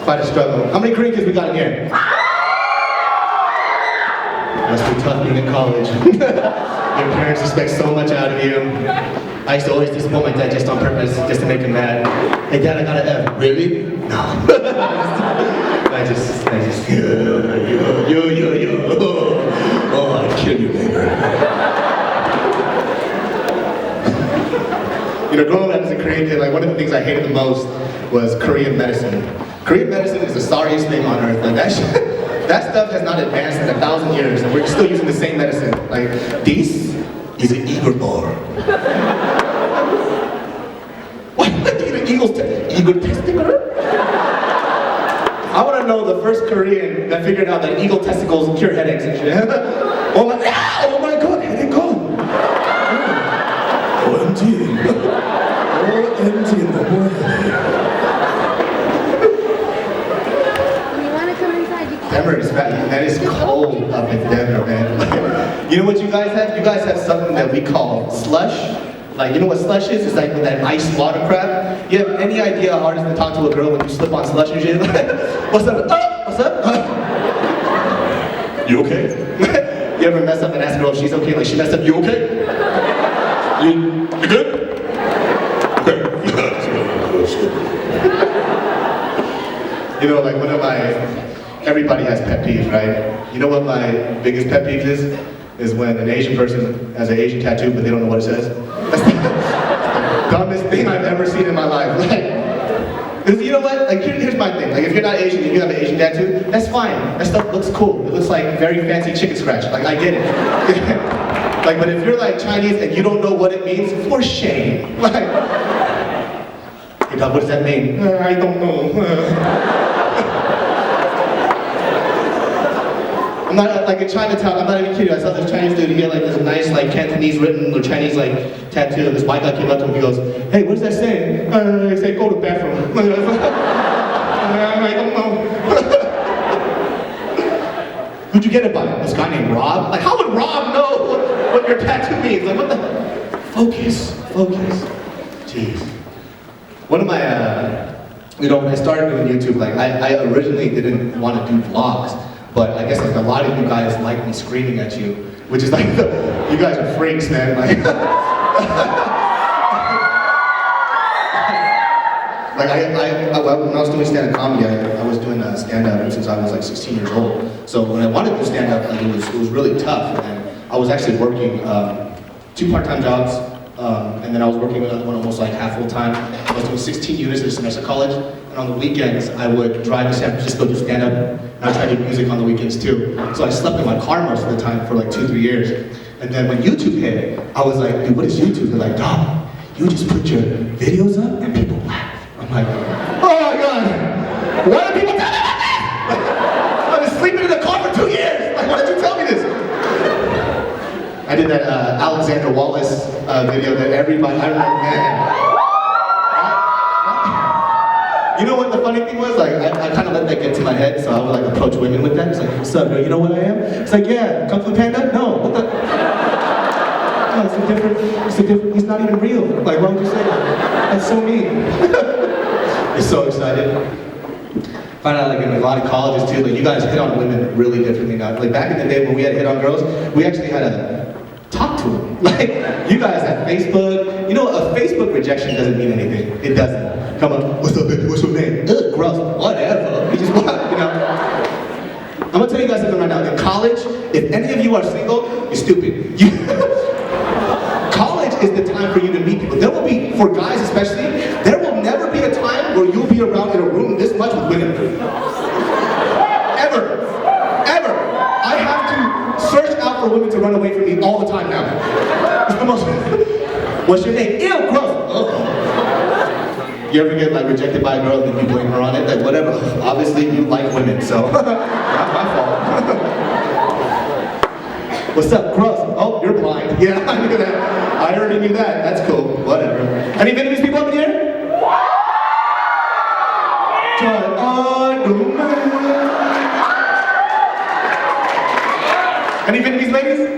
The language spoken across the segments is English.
quite a struggle. How many Korean kids we got in here? Must be tough being in college. Your parents expect so much out of you. I used to always disappoint my dad just on purpose, just to make him mad. Hey dad, I got an F. Really? No. I just, yo. Oh, I'd kill you, neighbor. You know, growing up as a Korean kid, like one of the things I hated the most was Korean medicine. Korean medicine is the sorriest thing on earth. Like that stuff has not advanced in 1,000 years, and we're still using the same medicine. Like, this is an eagle ball. What? An eagle testicle? I want to know the first Korean that figured out that eagle testicles cure headaches and shit. Oh my god, headache gone. OMG. OMG, no more headache. Denver is bad. Man, it's cold up in Denver, man. You know what you guys have? You guys have something that we call slush. Like, you know what slush is? It's like with that ice water crap. You have any idea how hard it is to talk to a girl when you slip on slush and shit? What's up? What's up? You okay? You ever mess up and ask a girl if she's okay? Like, she messed up, you okay? You good? Okay. You know, like one of my... Everybody has pet peeves, right? You know what my biggest pet peeve is? Is when an Asian person has an Asian tattoo, but they don't know what it says. That's the dumbest thing I've ever seen in my life. Like, because you know what? Like, here's my thing. Like, if you're not Asian and you have an Asian tattoo, that's fine. That stuff looks cool. It looks like very fancy chicken scratch. Like, I get it. Like, but if you're like Chinese and you don't know what it means, for shame. Like, hey dog, what does that mean? I don't know. I'm not, like in Chinatown, I'm not even kidding. I saw this Chinese dude, he had like this nice like Cantonese written or Chinese like tattoo, and this white guy came up to him, he goes, hey, what does that say? He said, go to the bathroom. I don't know. Who'd you get it by? This guy named Rob? Like, how would Rob know what your tattoo means? Like, what the? Focus. Jeez. One of my, you know, when I started doing YouTube, like I originally didn't want to do vlogs. But I guess like a lot of you guys like me screaming at you, which is like, you guys are freaks, man. Like, when I was doing stand-up comedy, I was doing stand-up since I was like 16 years old. So when I wanted to do stand-up, like, it was really tough. And I was actually working 2 part-time jobs, and then I was working another one almost like half full-time. I was doing 16 units at a semester college. And on the weekends, I would drive to San Francisco to stand up, and I tried to do music on the weekends too. So I slept in my car most of the time for like 2-3 years. And then when YouTube hit, I was like, dude, what is YouTube? They're like, dog, you just put your videos up and people laugh. I'm like, oh my God, why do people tell me about this? I've been sleeping in the car for 2 years. Like, why did you tell me this? I did that Alexander Wallace video that everybody, I remember, man. You know what the funny thing was? Like, I kind of let that get to my head, so I would like approach women with that. It's like, what's up, girl? You know what I am? It's like, yeah, Kung Fu Panda? No, what the? No, it's a different, he's not even real. Like, why would you say that? That's so mean. You're so excited. Find out like in a lot of colleges too, like you guys hit on women really differently now. Like back in the day when we had hit on girls, we actually had to talk to them. Like, you guys have Facebook. You know, a Facebook rejection doesn't mean anything. It doesn't. Come on, what's up, baby? What's your name? Ugh, gross. Whatever. You just what? You know. I'm gonna tell you guys something right now. In college, if any of you are single, you're stupid. College is the time for you to meet people. There will be, for guys especially, there will never be a time where you'll be around in a room this much with women. Ever. I have to search out for women to run away from me all the time now. It's the most. What's your name? Ew, gross. Ugh. You ever get like rejected by a girl and then you blame her on it? Like whatever, obviously you like women, so not my fault. What's up, gross? Oh, you're blind. Yeah, I knew that. I already knew that. That's cool, whatever. Any Vietnamese people up in here? Any Vietnamese ladies? Yeah.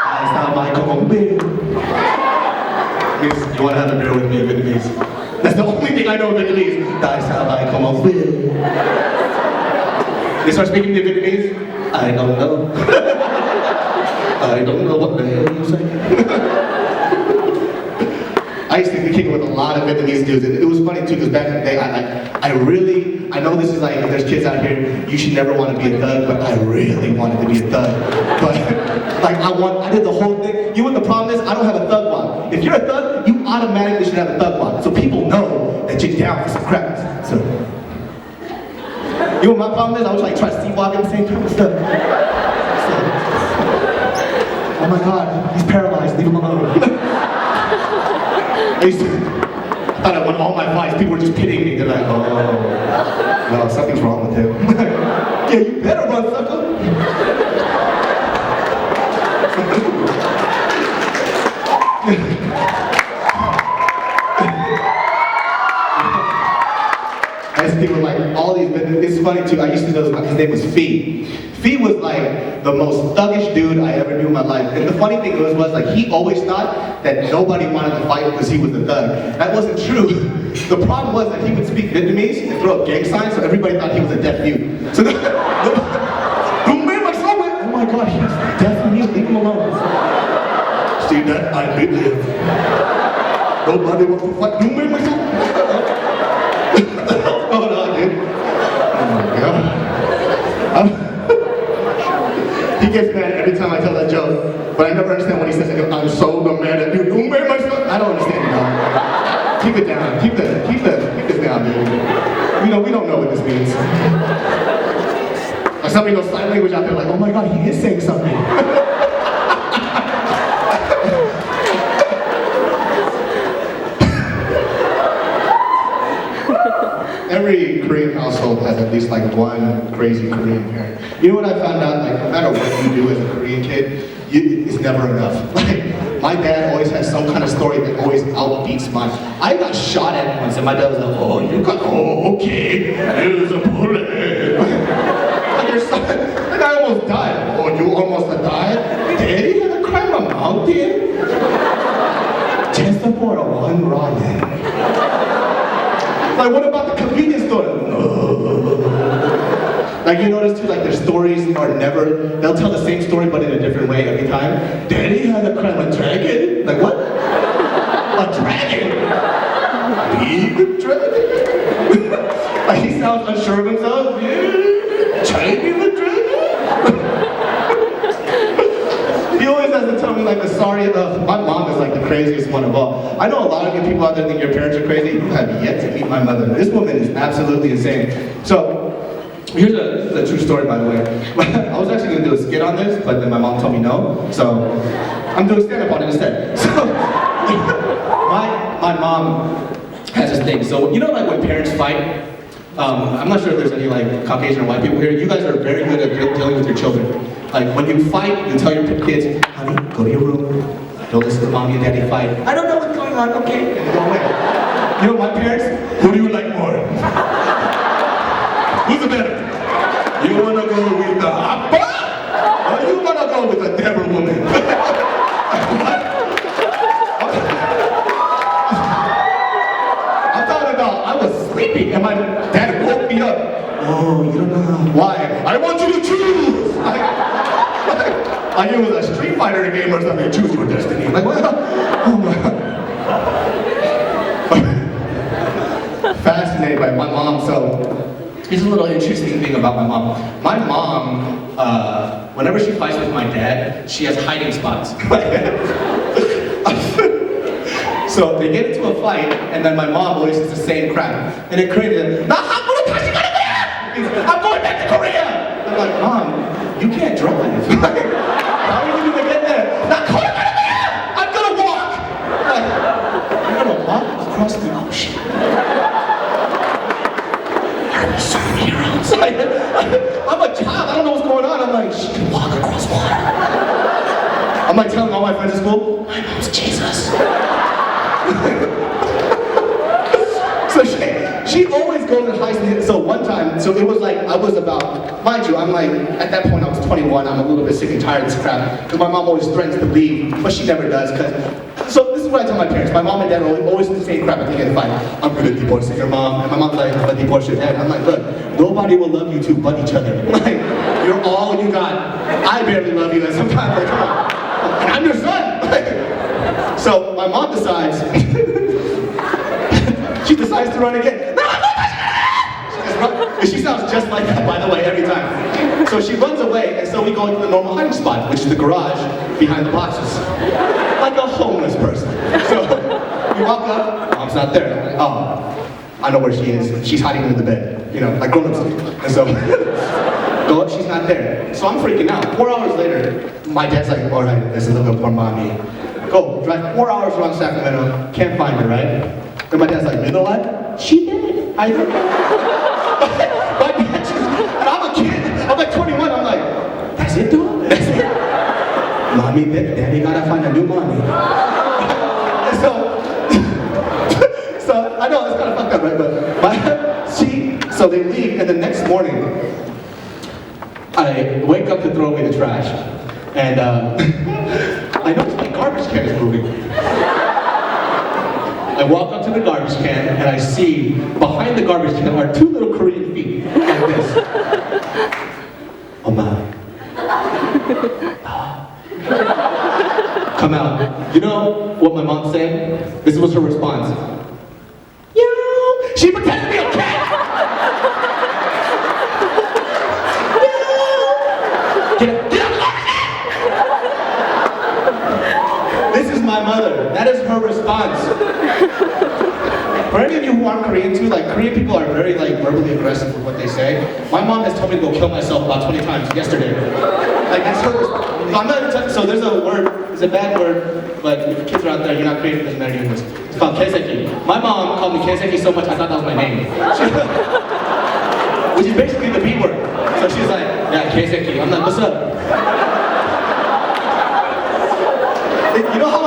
That's not my Congo. You want to have a beer with me in Vietnamese? That's the only thing I know in Vietnamese. Tại sao lại không học Việt? They start speaking to Vietnamese. I don't know. I don't know what the hell you're saying. I used to be kicking with a lot of Vietnamese dudes, and it was funny too, because back in the day, I know this is like, there's kids out here, you should never want to be a thug, but I really wanted to be a thug. But, like, I did the whole thing. You know what the problem is? I don't have a thug walk. If you're a thug, you automatically should have a thug walk, so people know that you're down for some crap. So, you know what my problem is? I was like trying to sleepwalk at the same time and stuff. So, oh my God, he's paralyzed, leave him alone. I thought I won all my fights, people were just pitying me. They're like, oh, no, something's wrong with him. Yeah, you better run, sucker. I used to think with like all these, it's funny too, I used to know his name was Fee. Fee was like the most thuggish dude I ever knew in my life. And the funny thing was like he always thought that nobody wanted to fight because he was a thug. That wasn't true. The problem was that he would speak Vietnamese and throw up gang signs, so everybody thought he was a deaf mute. So oh my God, he's deaf mute, leave him alone. See that? I did live. Nobody wants to fight. You made myself. What's going on, dude? Oh my God. He gets mad every time I tell that joke, but I never understand what he says. I go, I'm so mad at you. You made myself. I don't understand it, dog. Keep it down. Keep this down, dude. We don't know what this means. Like somebody knows sign language out there, like, oh my God, he is saying something. Every Korean household has at least like one crazy Korean parent. You know what I found out? Like, no matter what you do as a Korean kid, it's never enough. Like, my dad always has some kind of story that always outbeats mine. I got shot at once, and my dad was like, oh, okay, there's a bullet. Like, your son, the guy almost died. Oh, you almost died? Daddy had to climb a mountain? Just for a one ramen. Like, what about the convenience store? Like, you notice too, like, their stories are never, they'll tell the same story but in a different way every time. Daddy had to climb a dragon? Like, what? A dragon? Big dragon? Like, he sounds unsure of himself. Yeah, Chinese the dragon? He always has to tell me, like, the sorry of, my mom is like the craziest one of all. I know a lot of you people out there think your parents are crazy. You have yet to meet my mother. This woman is absolutely insane. So, this is a true story, by the way. I was actually going to do a skit on this, but then my mom told me no. So, I'm doing stand-up on it instead. So, my mom has this thing. So, you know, like when parents fight, I'm not sure if there's any like Caucasian or white people here. You guys are very good at dealing with your children. Like when you fight, you tell your kids, honey, go to your room. Don't listen to mommy and daddy fight. I don't know what's going on, okay? And go away. You know my parents? Who do you like more? Who's the better? You wanna go with the appa? Or you wanna go with the devil woman? I'm talking about, I was sleeping and my dad woke me up. Oh, you don't know how. Why? I want you to choose! Like it was a Street Fighter game or something. Choose your destiny. Like, well, oh my. Fascinated by my mom. So, here's a little interesting thing about my mom. My mom, whenever she fights with my dad, she has hiding spots. So they get into a fight, and then my mom always says the same crap. And it created, I'm going back to Korea! I'm like, Mom, you can't drive. How are you gonna get there? I'm gonna walk! Like, you're gonna walk across the ocean? Are we superheroes? I'm a child, I don't know what's going on. I'm like, she can walk across water. I'm like telling all my friends at school, my mom's Jesus. So she always goes and hides. So one time, so it was like, I was about, mind you, I'm like, at that point I was 21, I'm a little bit sick and tired of this crap, because my mom always threatens to leave, but she never does, because, so this is is what I tell my parents. My mom and dad are always the same crap. I think they fight. I'm gonna divorce your mom, and my mom's like, I'm gonna divorce your dad. I'm like, look, nobody will love you two but each other. Like, you're all you got. I barely love you, and sometimes like, come on. And I'm your son. Like, so my mom decides. She decides to run again. And she sounds just like that, by the way, every time. So she runs away, and so we go into the normal hiding spot, which is the garage behind the boxes. Like a homeless person. So we walk up, mom's not there. I'm like, oh, I know where she is. She's hiding under the bed, you know, like grown-ups do. And so go up, she's not there. So I'm freaking out. 4 hours later, my dad's like, all right, there's a little bit for mommy. Go, drive 4 hours around Sacramento, can't find her, right? And my dad's like, you know what? She did. I don't know. My dad just, and I'm a kid, I'm like 21, I'm like, that's it, dude? That's it? Mommy, daddy gotta find a new mommy. And so I know, it's kind of fucked up, right? But so they leave, and the next morning, I wake up to throw away the trash, and I notice my garbage can is moving. I walk up to the garbage can, and I see behind the garbage can are two little Korean feet, like this. Oma. Come out. You know what my mom said? This was her response. Yo! She pretended to be a cat! Yo! Get out of the garbage can! This is my mother. That is her response. For any of you who aren't Korean too, like Korean people are very like verbally aggressive with what they say. My mom has told me to go kill myself about 20 times yesterday. Like that's her response. I'm not so there's a word, it's a bad word, but if kids are out there, you're not Korean, it doesn't matter English. It's called keiseki. My mom called me keiseki so much I thought that was my name. Which is basically the B word. So she's like, yeah, keiseki. I'm like, what's up? You know how